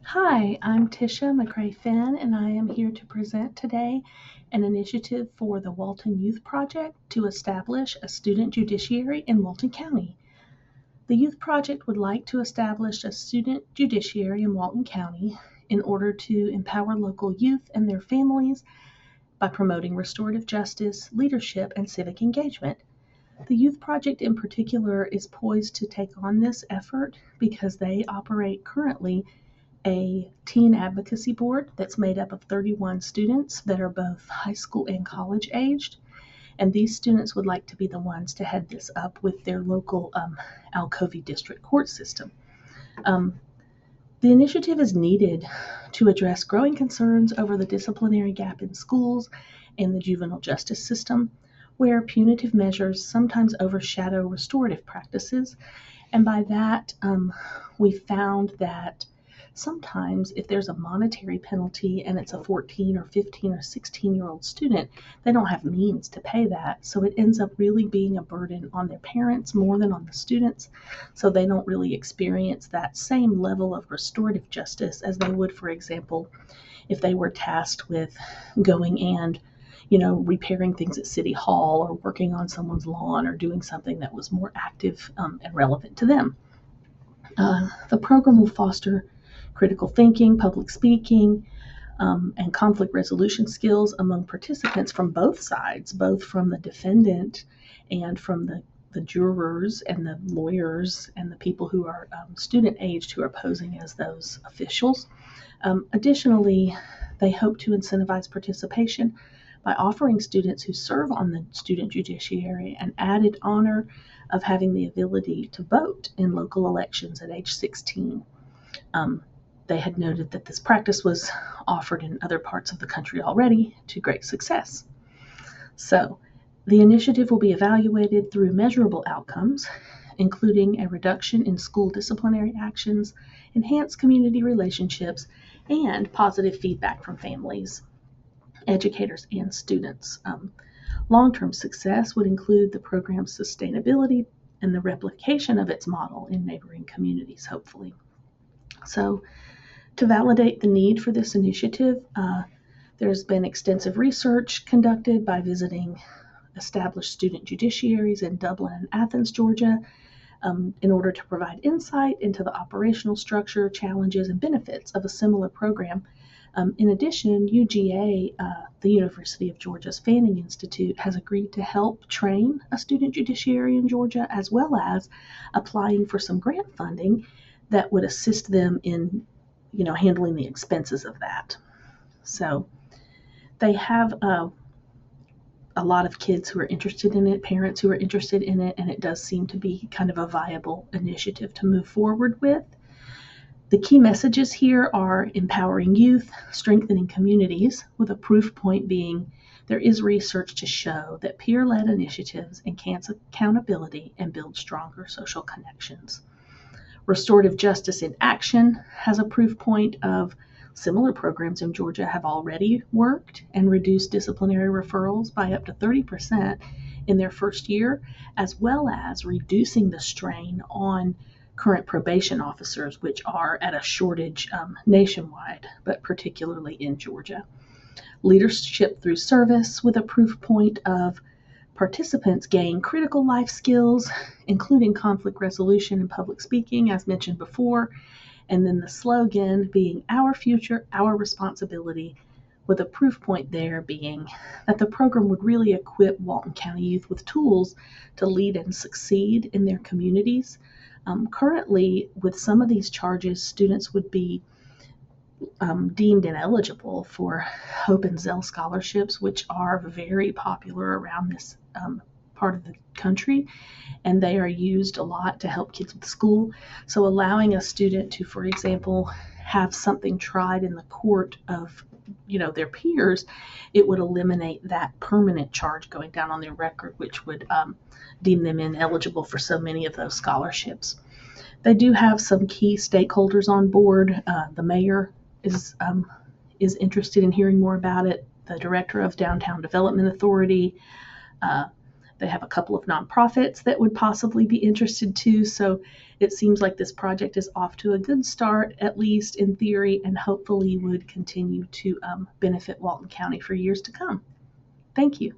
Hi, I'm Tisha McCray-Finn, and I am here to present today an initiative for the Walton Youth Project to establish a student judiciary in Walton County. The Youth Project would like to establish a student judiciary in Walton County in order to empower local youth and their families by promoting restorative justice, leadership, and civic engagement. The Youth Project in particular is poised to take on this effort because they operate currently a teen advocacy board that's made up of 31 students that are both high school and college aged. And these students would like to be the ones to head this up with their local Alcovy district court system. Um, the initiative is needed to address growing concerns over the disciplinary gap in schools and the juvenile justice system, where punitive measures sometimes overshadow restorative practices. And by that, we found that sometimes if there's a monetary penalty and it's a 14 or 15 or 16-year-old student, they don't have means to pay that. So it ends up really being a burden on their parents more than on the students. So they don't really experience that same level of restorative justice as they would, for example, if they were tasked with going and repairing things at City Hall or working on someone's lawn or doing something that was more active and relevant to them. The program will foster critical thinking, public speaking, and conflict resolution skills among participants from both sides, both from the defendant and from the jurors and the lawyers and the people who are student aged who are posing as those officials. Additionally, they hope to incentivize participation by offering students who serve on the student judiciary an added honor of having the ability to vote in local elections at age 16. They had noted that this practice was offered in other parts of the country already to great success. So, the initiative will be evaluated through measurable outcomes, including a reduction in school disciplinary actions, enhanced community relationships, and positive feedback from families, educators, and students. Long-term success would include the program's sustainability and the replication of its model in neighboring communities, hopefully. So, to validate the need for this initiative, there's been extensive research conducted by visiting established student judiciaries in Dublin and Athens, Georgia, in order to provide insight into the operational structure, challenges, and benefits of a similar program. In addition, UGA, the University of Georgia's Fanning Institute, has agreed to help train a student judiciary in Georgia, as well as applying for some grant funding that would assist them in handling the expenses of that. So they have a lot of kids who are interested in it, parents who are interested in it, and it does seem to be kind of a viable initiative to move forward with. The key messages here are empowering youth, strengthening communities, with a proof point being there is research to show that peer-led initiatives enhance accountability and build stronger social connections. Restorative justice in action has a proof point of similar programs in Georgia have already worked and reduced disciplinary referrals by up to 30% in their first year, as well as reducing the strain on current probation officers, which are at a shortage nationwide, but particularly in Georgia. Leadership through service with a proof point of participants gain critical life skills, including conflict resolution and public speaking, as mentioned before, and then the slogan being "Our future, our responsibility," with a proof point there being that the program would really equip Walton County youth with tools to lead and succeed in their communities. Currently, with some of these charges, students would be deemed ineligible for Hope and Zell scholarships, which are very popular around this part of the country, and they are used a lot to help kids with school. So allowing a student to, for example, have something tried in the court of their peers, it would eliminate that permanent charge going down on their record, which would deem them ineligible for so many of those scholarships. They do have some key stakeholders on board. The mayor is interested in hearing more about it. The director of Downtown Development Authority, They have a couple of nonprofits that would possibly be interested too. So it seems like this project is off to a good start, at least in theory, and hopefully would continue to benefit Walton County for years to come. Thank you.